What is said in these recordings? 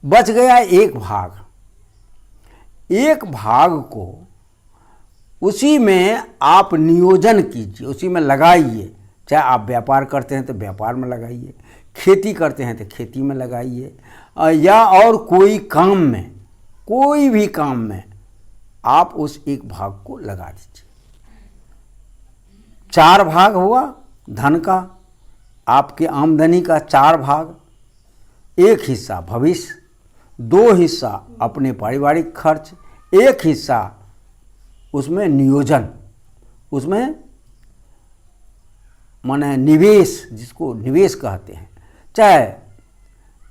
बच गया एक भाग। एक भाग को उसी में आप नियोजन कीजिए, उसी में लगाइए। चाहे आप व्यापार करते हैं तो व्यापार में लगाइए, खेती करते हैं तो खेती में लगाइए, या और कोई काम में, कोई भी काम में आप उस एक भाग को लगा दीजिए। 4 भाग हुआ धन का, आपकी आमदनी का 4 भाग। 1 हिस्सा भविष्य, 2 हिस्सा अपने पारिवारिक खर्च, 1 हिस्सा उसमें नियोजन, उसमें माने निवेश, जिसको निवेश कहते हैं। चाहे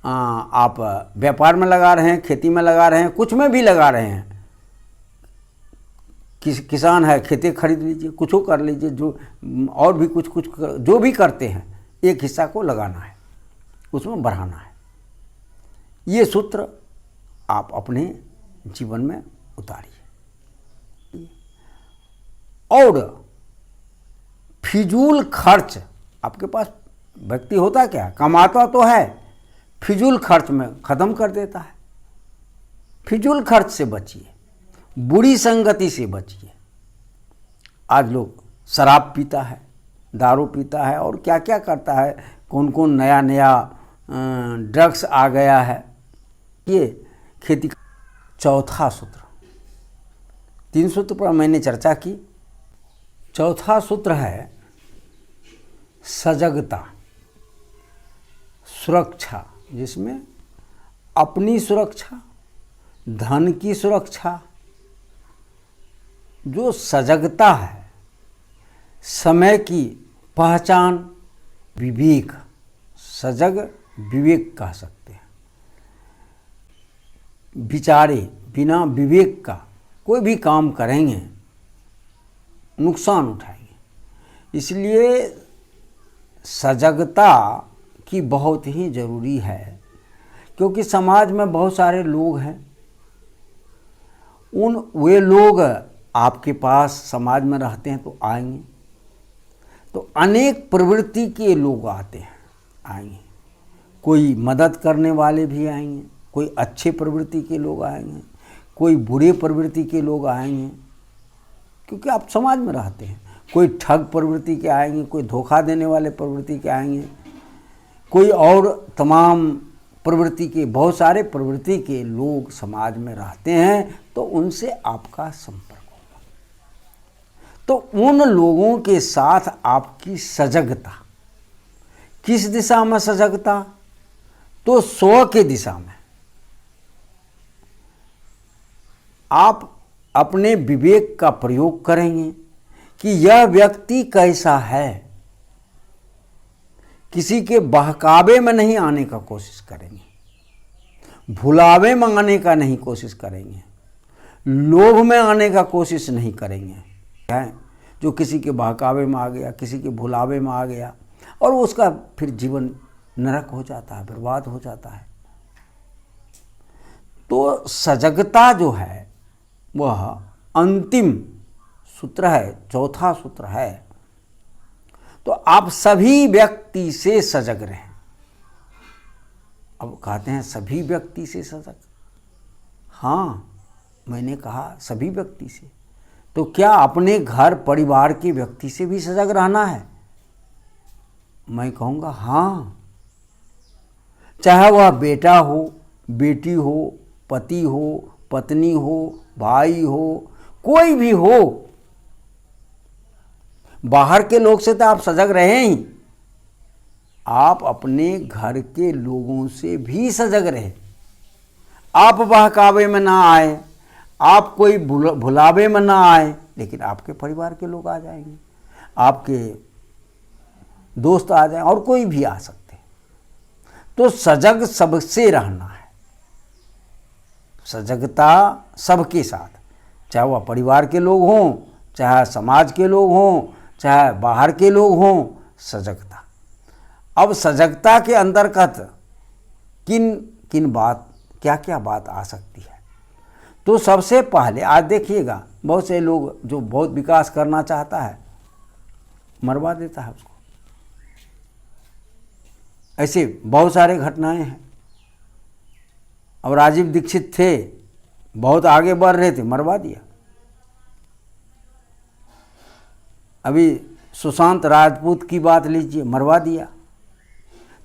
आप व्यापार में लगा रहे हैं, खेती में लगा रहे हैं, कुछ में भी लगा रहे हैं। किसान है, खेती खरीद लीजिए, कुछ कर लीजिए, जो और भी कुछ जो भी करते हैं, एक हिस्सा को लगाना है, उसमें बढ़ाना है। ये सूत्र आप अपने जीवन में उतारिए। और फिजूल खर्च, आपके पास व्यक्ति होता क्या, कमाता तो है, फिजूल खर्च में ख़त्म कर देता है। फिजूल खर्च से बचिए, बुरी संगति से बचिए। आज लोग शराब पीता है, दारू पीता है, और क्या क्या करता है, कौन कौन नया नया ड्रग्स आ गया है। ये खेती। चौथा सूत्र, 3 सूत्र पर मैंने चर्चा की। चौथा सूत्र है सजगता, सुरक्षा, जिसमें अपनी सुरक्षा, धन की सुरक्षा। जो सजगता है, समय की पहचान, विवेक, सजग विवेक कह सकते हैं। विचारे बिना विवेक का कोई भी काम करेंगे नुकसान उठाएंगे। इसलिए सजगता की बहुत ही ज़रूरी है, क्योंकि समाज में बहुत सारे लोग हैं। वे लोग आपके पास समाज में रहते हैं तो आएंगे, तो अनेक प्रवृत्ति के लोग आएंगे। कोई मदद करने वाले भी आएंगे, कोई अच्छे प्रवृत्ति के लोग आएंगे, कोई बुरे प्रवृत्ति के लोग आएंगे, क्योंकि आप समाज में रहते हैं। कोई ठग प्रवृत्ति के आएंगे, कोई धोखा देने वाले प्रवृत्ति के आएंगे, कोई और तमाम प्रवृत्ति के, बहुत सारे प्रवृत्ति के लोग समाज में रहते हैं, तो उनसे आपका संपर्क होगा। तो उन लोगों के साथ आपकी सजगता, किस दिशा में सजगता, तो स्व के दिशा में। आप अपने विवेक का प्रयोग करेंगे कि यह व्यक्ति कैसा है। किसी के बहकावे में नहीं आने का कोशिश करेंगे, भुलावे में आने का नहीं कोशिश करेंगे, लोभ में आने का कोशिश नहीं करेंगे। जो किसी के बहकावे में आ गया, किसी के भुलावे में आ गया, और उसका फिर जीवन नरक हो जाता है, बर्बाद हो जाता है। तो सजगता जो है वह अंतिम सूत्र है, चौथा सूत्र है। तो आप सभी व्यक्ति से सजग रहें। अब कहते हैं सभी व्यक्ति से सजग, हाँ मैंने कहा सभी व्यक्ति से, तो क्या अपने घर परिवार के व्यक्ति से भी सजग रहना है? मैं कहूँगा हाँ। चाहे वह बेटा हो, बेटी हो, पति हो, पत्नी हो, भाई हो, कोई भी हो। बाहर के लोग से तो आप सजग रहे ही, आप अपने घर के लोगों से भी सजग रहे। आप बहकावे में ना आए, आप कोई भुलावे में ना आए, लेकिन आपके परिवार के लोग आ जाएंगे, आपके दोस्त आ जाए, और कोई भी आ सकते। तो सजग सबसे रहना है। सजगता सबके साथ, चाहे वह परिवार के लोग हों, चाहे समाज के लोग हों, चाहे बाहर के लोग हों, सजगता। अब सजगता के अंतर्गत किन किन बात, क्या क्या बात आ सकती है? तो सबसे पहले आज देखिएगा, बहुत से लोग जो बहुत विकास करना चाहता है मरवा देता है उसको। ऐसे बहुत सारे घटनाएं हैं। अब राजीव दीक्षित थे, बहुत आगे बढ़ रहे थे, मरवा दिया। अभी सुशांत राजपूत की बात लीजिए, मरवा दिया।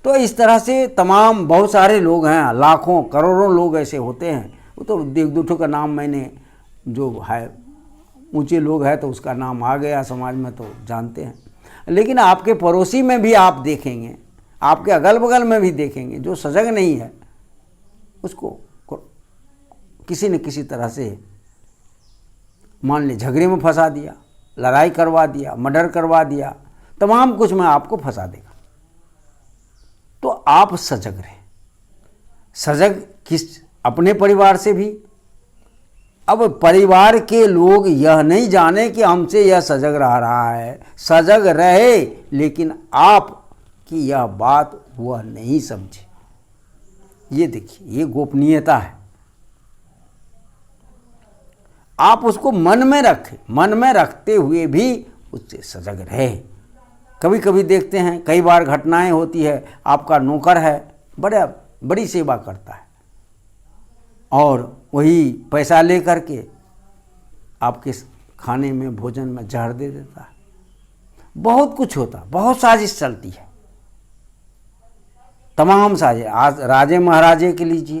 तो इस तरह से तमाम बहुत सारे लोग हैं, लाखों करोड़ों लोग ऐसे होते हैं। वो तो एक दो का नाम मैंने, जो है ऊंचे लोग हैं तो उसका नाम आ गया समाज में तो जानते हैं। लेकिन आपके पड़ोसी में भी आप देखेंगे, आपके अगल बगल में भी देखेंगे, जो सजग नहीं है उसको किसी न किसी तरह से मान ली झगड़े में फंसा दिया, लड़ाई करवा दिया, मर्डर करवा दिया, तमाम कुछ में आपको फंसा देगा। तो आप सजग रहें। सजग किस, अपने परिवार से भी। अब परिवार के लोग यह नहीं जाने कि हमसे यह सजग रह रहा है, सजग रहे, लेकिन आप की यह बात वह नहीं समझे। ये देखिए, ये गोपनीयता है। आप उसको मन में रखें, मन में रखते हुए भी उससे सजग रहे। कभी कभी देखते हैं, कई बार घटनाएं होती है, आपका नौकर है, बड़ी सेवा करता है और वही पैसा ले करके आपके खाने में, भोजन में जहर दे देता है। बहुत कुछ होता, बहुत साजिश चलती है, तमाम साजिश। आज राजे महाराजे के लीजिए,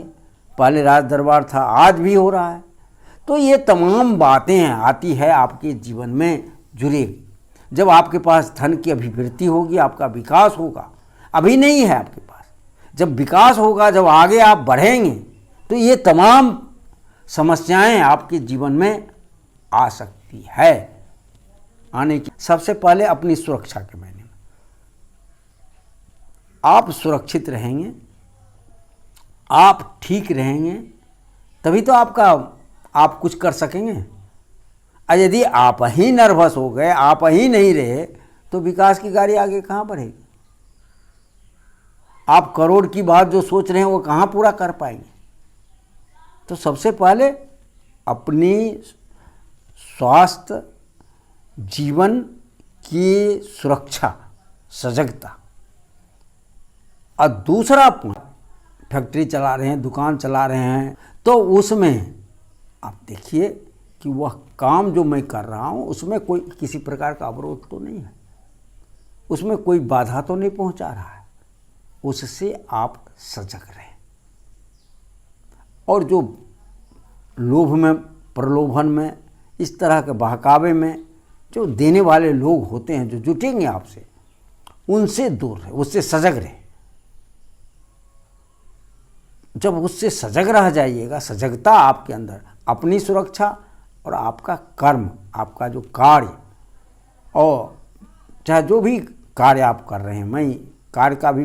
पहले राज दरबार था, आज भी हो रहा है। तो ये तमाम बातें आती है आपके जीवन में जुड़ेगी। जब आपके पास धन की अभिवृद्धि होगी, आपका विकास होगा। अभी नहीं है आपके पास, जब विकास होगा, जब आगे आप बढ़ेंगे, तो ये तमाम समस्याएं आपके जीवन में आ सकती है। आने की सबसे पहले अपनी सुरक्षा के मायने में आप सुरक्षित रहेंगे, आप ठीक रहेंगे, तभी तो आप कुछ कर सकेंगे। और यदि आप ही नर्वस हो गए, आप ही नहीं रहे, तो विकास की गाड़ी आगे कहाँ बढ़ेगी? आप करोड़ की बात जो सोच रहे हैं वो कहाँ पूरा कर पाएंगे? तो सबसे पहले अपनी स्वास्थ्य, जीवन की सुरक्षा, सजगता। और दूसरा पॉइंट, फैक्ट्री चला रहे हैं, दुकान चला रहे हैं, तो उसमें आप देखिए कि वह काम जो मैं कर रहा हूँ उसमें कोई किसी प्रकार का अवरोध तो नहीं है, उसमें कोई बाधा तो नहीं पहुँचा रहा है। उससे आप सजग रहें। और जो लोभ में, प्रलोभन में, इस तरह के बहकावे में जो देने वाले लोग होते हैं, जो जुटेंगे आपसे, उनसे दूर रहे, उससे सजग रहे। जब उससे सजग रह जाइएगा, सजगता आपके अंदर, अपनी सुरक्षा और आपका कर्म, आपका जो कार्य, और चाहे जो भी कार्य आप कर रहे हैं, मैं कार्य का भी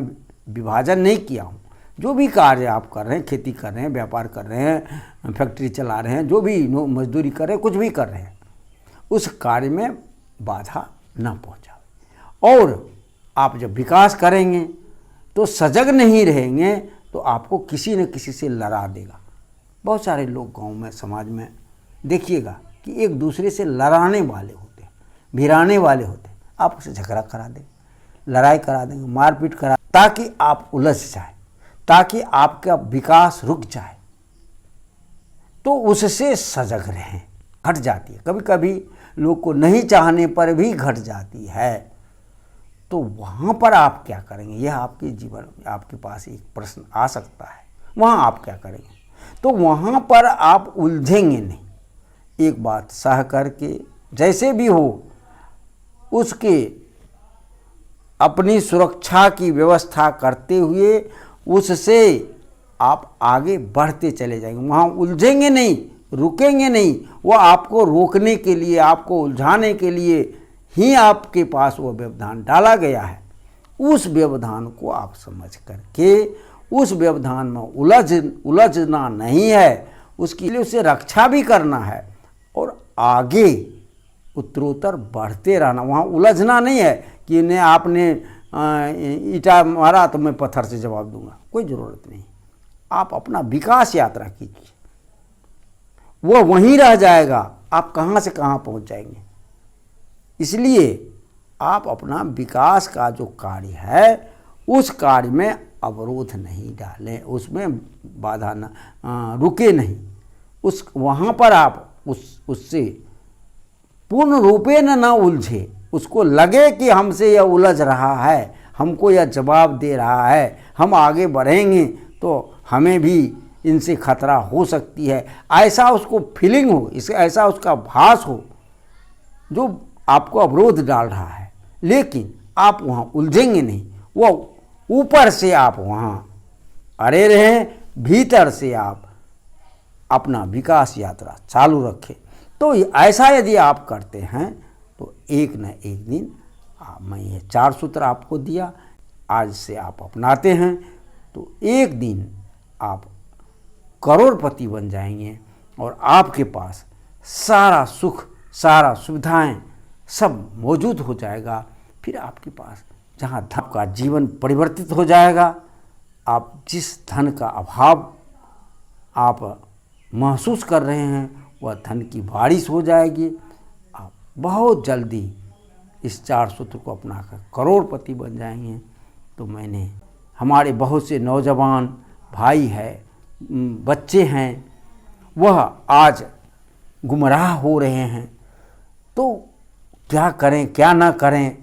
विभाजन नहीं किया हूँ, जो भी कार्य आप कर रहे हैं, खेती कर रहे हैं, व्यापार कर रहे हैं, फैक्ट्री चला रहे हैं, जो भी मजदूरी कर रहे हैं, कुछ भी कर रहे हैं, उस कार्य में बाधा न पहुँचाए। और आप जब विकास करेंगे तो सजग नहीं रहेंगे तो आपको किसी न किसी से लड़ा देगा। बहुत सारे लोग गांव में, समाज में देखिएगा कि एक दूसरे से लड़ाने वाले होते हैं, भिड़ाने वाले होते हैं। आप उसे झगड़ा करा देंगे, लड़ाई करा देंगे, मारपीट करा, ताकि आप उलझ जाए, ताकि आपका विकास रुक जाए। तो उससे सजग रहें। घट जाती है, कभी कभी लोग को नहीं चाहने पर भी घट जाती है। तो वहाँ पर आप क्या करेंगे? यह आपके जीवन में आपके पास एक प्रश्न आ सकता है, वहाँ आप क्या करेंगे? तो वहाँ पर आप उलझेंगे नहीं। एक बात सह करके, जैसे भी हो, उसके अपनी सुरक्षा की व्यवस्था करते हुए उससे आप आगे बढ़ते चले जाएंगे। वहाँ उलझेंगे नहीं, रुकेंगे नहीं। वो आपको रोकने के लिए, आपको उलझाने के लिए ही आपके पास वो व्यवधान डाला गया है। उस व्यवधान को आप समझ करके उस व्यवधान में उलझना नहीं है, उसके लिए उसे रक्षा भी करना है और आगे उत्तरोत्तर बढ़ते रहना। वहाँ उलझना नहीं है कि ने आपने ईंटा मारा तो मैं पत्थर से जवाब दूंगा, कोई ज़रूरत नहीं। आप अपना विकास यात्रा कीजिए, वो वहीं रह जाएगा, आप कहाँ से कहाँ पहुँच जाएंगे। इसलिए आप अपना विकास का जो कार्य है, उस कार्य में अवरोध नहीं डालें, उसमें बाधा न रुके नहीं, उस वहाँ पर आप उससे पूर्ण रूपेण न उलझे। उसको लगे कि हमसे यह उलझ रहा है, हमको यह जवाब दे रहा है, हम आगे बढ़ेंगे तो हमें भी इनसे खतरा हो सकती है, ऐसा उसको फीलिंग हो, इस ऐसा उसका भास हो जो आपको अवरोध डाल रहा है। लेकिन आप वहाँ उलझेंगे नहीं, वो ऊपर से आप वहाँ अड़े रहें, भीतर से आप अपना विकास यात्रा चालू रखें। तो ऐसा यदि आप करते हैं तो एक न एक दिन मैं ये 4 सूत्र आपको दिया, आज से आप अपनाते हैं तो एक दिन आप करोड़पति बन जाएंगे और आपके पास सारा सुख, सारा सुविधाएं सब मौजूद हो जाएगा। फिर आपके पास जहाँ धन का जीवन परिवर्तित हो जाएगा, आप जिस धन का अभाव आप महसूस कर रहे हैं वह धन की बारिश हो जाएगी। आप बहुत जल्दी इस 4 सूत्र को अपनाकर करोड़पति बन जाएंगे। तो मैंने हमारे बहुत से नौजवान भाई हैं, बच्चे हैं, वह आज गुमराह हो रहे हैं, तो क्या करें क्या ना करें,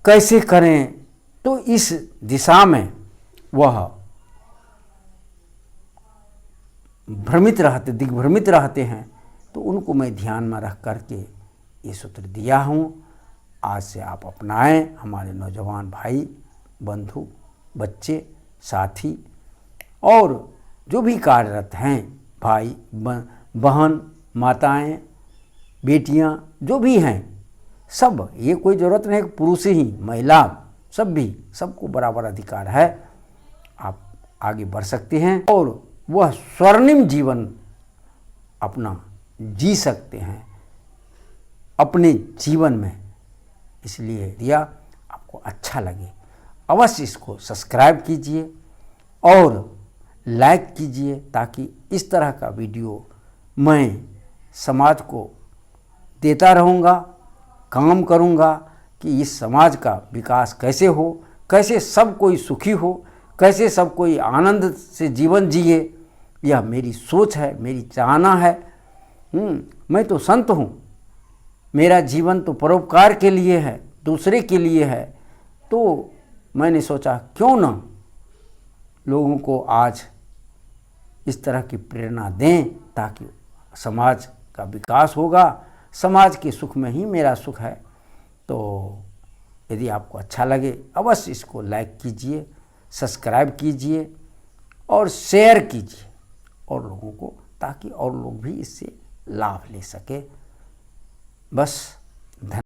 कैसे करें, तो इस दिशा में वह भ्रमित रहते, दिग्भ्रमित रहते हैं। तो उनको मैं ध्यान में रख करके ये सूत्र दिया हूँ। आज से आप अपनाएं, हमारे नौजवान भाई, बंधु, बच्चे, साथी और जो भी कार्यरत हैं, भाई बहन, माताएं, बेटियां, जो भी हैं, सब, ये कोई ज़रूरत नहीं कि पुरुष ही, महिला, सब भी, सबको बराबर अधिकार है। आप आगे बढ़ सकते हैं और वह स्वर्णिम जीवन अपना जी सकते हैं अपने जीवन में। इसलिए दिया, आपको अच्छा लगे अवश्य इसको सब्सक्राइब कीजिए और लाइक कीजिए, ताकि इस तरह का वीडियो मैं समाज को देता रहूँगा, काम करूँगा कि इस समाज का विकास कैसे हो, कैसे सब कोई सुखी हो, कैसे सब कोई आनंद से जीवन जिए। यह मेरी सोच है, मेरी चाहना है। मैं तो संत हूँ, मेरा जीवन तो परोपकार के लिए है, दूसरे के लिए है। तो मैंने सोचा क्यों ना लोगों को आज इस तरह की प्रेरणा दें, ताकि समाज का विकास होगा, समाज के सुख में ही मेरा सुख है। तो यदि आपको अच्छा लगे अवश्य इसको लाइक कीजिए, सब्सक्राइब कीजिए और शेयर कीजिए और लोगों को, ताकि और लोग भी इससे लाभ ले सके। बस धन्यवाद।